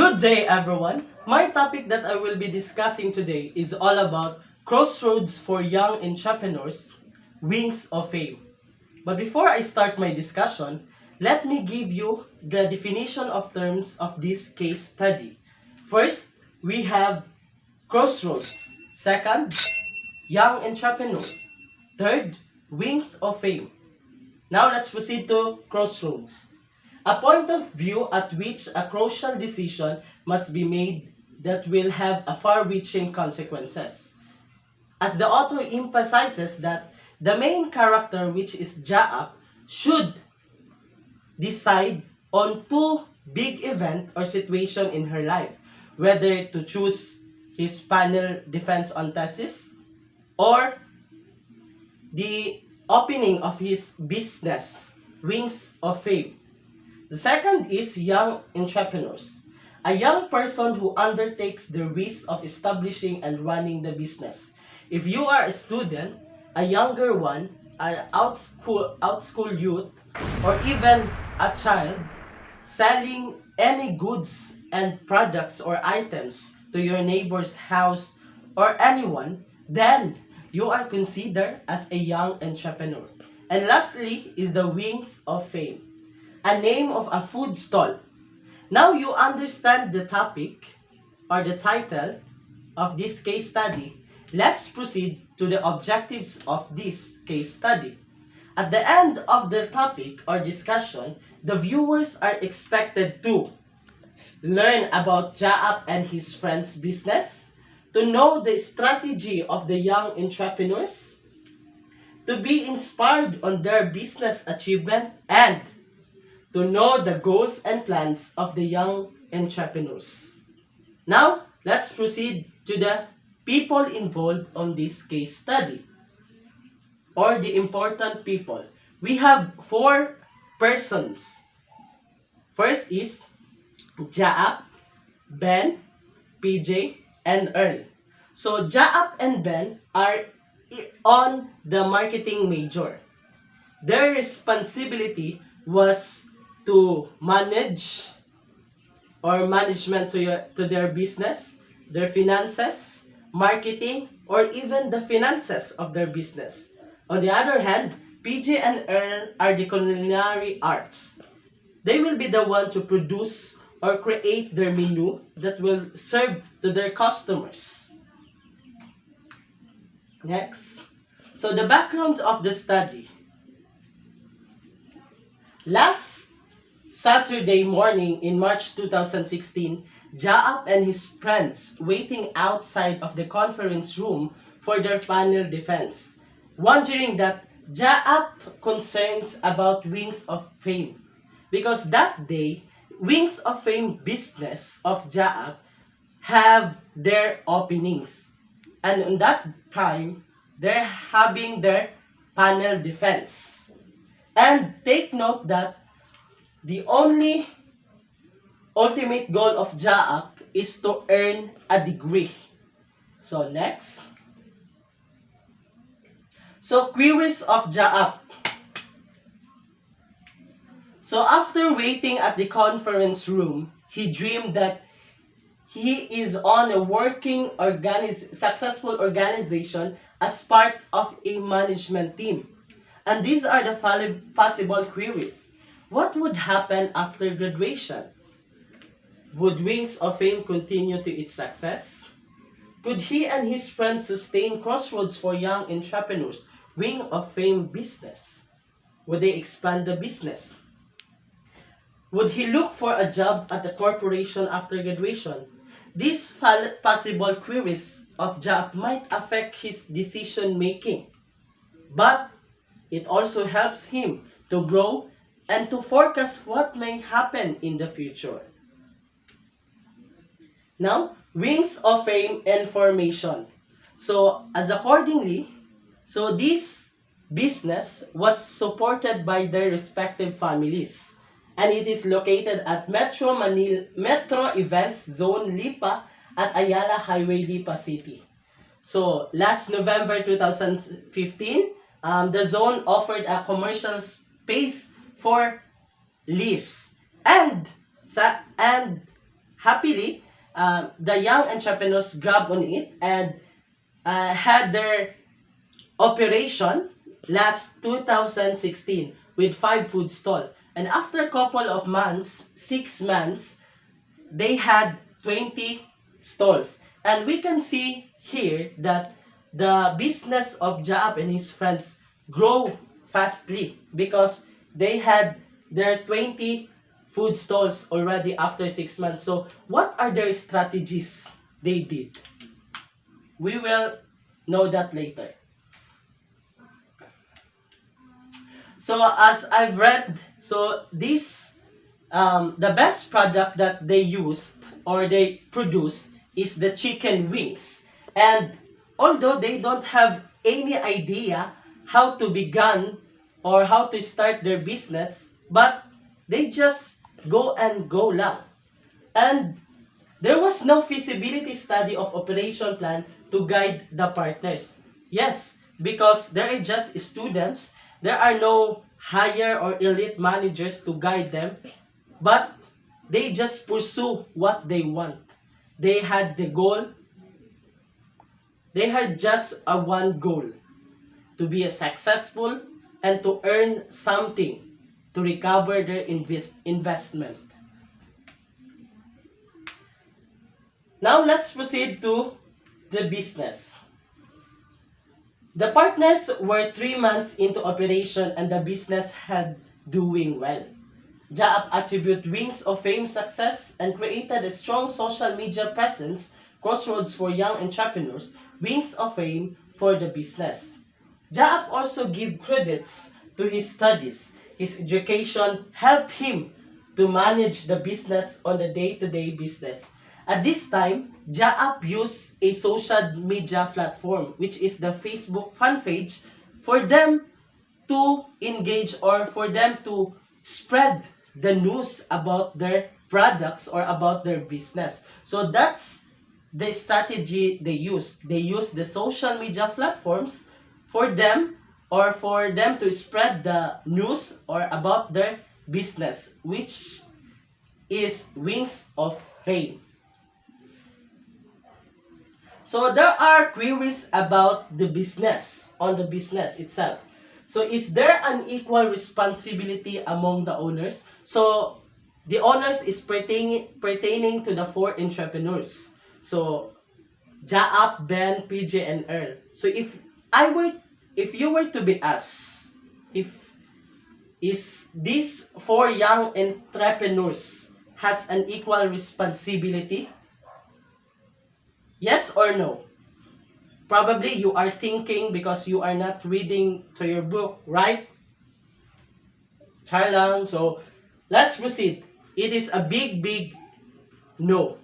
Good day, everyone. My topic that I will be discussing today is all about Crossroads for Young Entrepreneurs, Wings of Fame. But before I start my discussion, let me give you the definition of terms of this case study. First, we have Crossroads. Second, Young Entrepreneurs. Third, Wings of Fame. Now let's proceed to Crossroads. A point of view at which a crucial decision must be made that will have a far-reaching consequences. As the author emphasizes that the main character, which is Jaap, should decide on two big event or situation in her life, whether to choose his panel defense on thesis or the opening of his business, Wings of Fame. The second is young entrepreneurs. A young person who undertakes the risk of establishing and running the business. If you are a student, a younger one, an out school youth, or even a child, selling any goods and products or items to your neighbor's house or anyone, then you are considered as a young entrepreneur. And lastly is the Wings of Fame, a name of a food stall. Now you understand the topic or the title of this case study. Let's proceed to the objectives of this case study. At the end of the topic or discussion, the viewers are expected to learn about Jaap and his friend's business, to know the strategy of the young entrepreneurs, to be inspired on their business achievement, and to know the goals and plans of the young entrepreneurs. Now, let's proceed to the people involved on this case study, or the important people. We have four persons. First is Jaap, Ben, PJ, and Earl. So Jaap and Ben are on the marketing major. Their responsibility was to manage or management to their business, their finances, marketing, or even the finances of their business. On the other hand, PJ and Earl are the culinary arts. They will be the one to produce or create their menu that will serve to their customers. Next. So the background of the study. Last Saturday morning in March 2016, Jaap and his friends waiting outside of the conference room for their panel defense, wondering that Jaap concerns about Wings of Fame, because that day, Wings of Fame business of Jaap have their openings, and on that time, they're having their panel defense. And take note that the only ultimate goal of Jaap is to earn a degree. So next. So queries of Jaap. So after waiting at the conference room, he dreamed that he is on a working successful organization as part of a management team. And these are the possible queries. What would happen after graduation? Would Wings of Fame continue to its success? Could he and his friends sustain Crossroads for Young Entrepreneurs, Wing of Fame business? Would they expand the business? Would he look for a job at a corporation after graduation? These possible queries of job might affect his decision making, but it also helps him to grow and to forecast what may happen in the future. Now, Wings of Fame and formation. So, this business was supported by their respective families, and it is located at Metro Events Zone Lipa at Ayala Highway, Lipa City. So, last November 2015, the zone offered a commercial space for lease and happily, the young entrepreneurs grabbed on it and had their operation last 2016 with 5 food stalls. And after a couple of months, 6 months, they had 20 stalls. And we can see here that the business of Jaap and his friends grow fastly because they had their 20 food stalls already after 6 months. So what are their strategies they did? We will know that later. So as I've read, so this the best product that they used or they produced is the chicken wings. And although they don't have any idea how to begin or how to start their business, but they just go and go lang. And there was no feasibility study of operation plan to guide the partners. Yes, because there are just students, there are no higher or elite managers to guide them, but they just pursue what they want. They had the goal, they had just a one goal, to be a successful and to earn something to recover their investment. Now let's proceed to the business. The partners were 3 months into operation and the business had doing well. Jaap attributed Wings of Fame success and created a strong social media presence, Crossroads for young entrepreneurs, Wings of Fame for the business. Jaap also gave credits to his studies. His education helped him to manage the business on the day-to-day business. At this time, Jaap used a social media platform, which is the Facebook fan page, for them to engage or for them to spread the news about their products or about their business. So that's the strategy they use. They use the social media platforms for them or for them to spread the news or about their business, which is Wings of Fame. So there are queries about the business, on the business itself. So is there an equal responsibility among the owners? So the owners is pertaining to the 4 entrepreneurs. So Jaap, Ben, PJ, and Earl. So if you were to be asked, if is these 4 young entrepreneurs has an equal responsibility? Yes or no? Probably you are thinking because you are not reading to your book, right? Charlang. So let's proceed. It is a big no.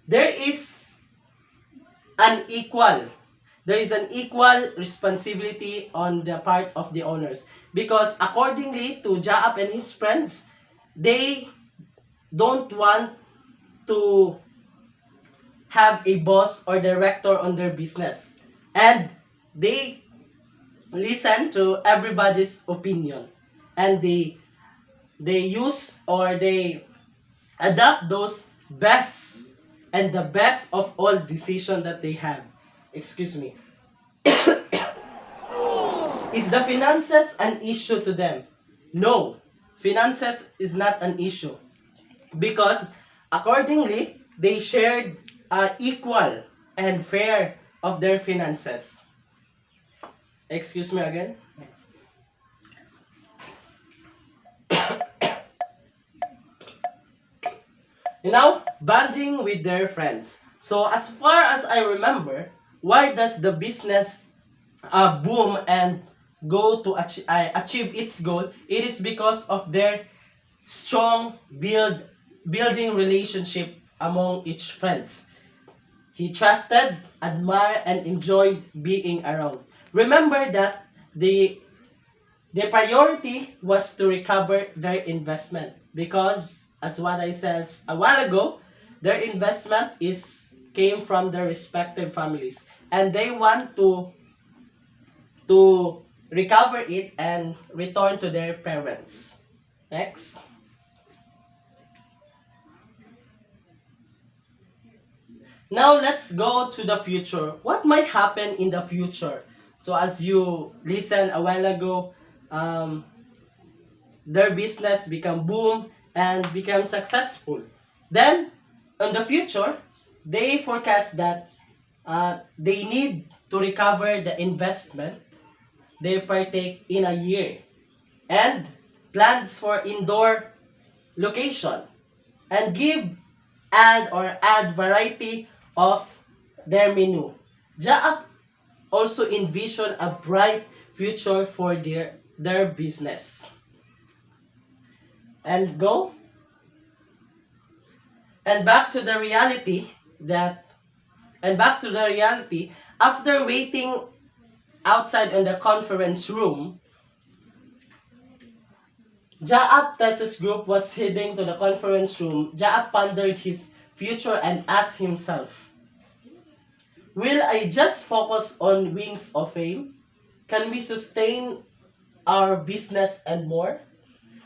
There is an equal. There is an equal responsibility on the part of the owners. Because accordingly to Jaap and his friends, they don't want to have a boss or director on their business. And they listen to everybody's opinion. And they use or they adapt those best and the best of all decision that they have. Excuse me. Is the finances an issue to them? No. Finances is not an issue. Because accordingly, they shared equal and fair of their finances. Excuse me again. Now, bonding with their friends. So as far as I remember, why does the business boom and go to achieve its goal? It is because of their strong building relationship among each friends. He trusted, admired, and enjoyed being around. Remember that the priority was to recover their investment because, as what I said a while ago, their investment came from their respective families, and they want to recover it and return to their parents. Next. Now let's go to the future. What might happen in the future? So as you listen a while ago, um, their business become boom and become successful. Then, in the future, they forecast that they need to recover the investment they partake in a year and plans for indoor location and add variety of their menu. Jaap also envision a bright future for their business. And go and back to the reality that and back to the reality after waiting outside in the conference room, Jaap Tess's group was heading to the conference room. Jaap pondered his future and asked himself, will I just focus on wings of fame? Can we sustain our business and more?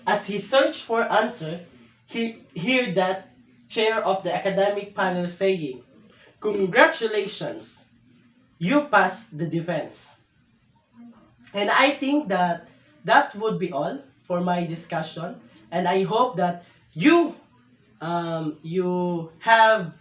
As he searched for answer, he heard that chair of the academic panel saying, congratulations, you passed the defense. And I think that that would be all for my discussion. And I hope that you have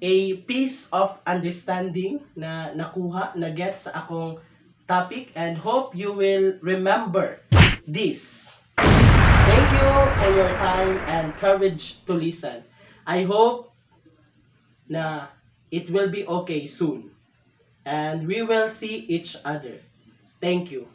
a piece of understanding na nakuha, na get sa akong topic, and hope you will remember this. Thank you for your time and courage to listen. I hope na it will be okay soon. And we will see each other. Thank you.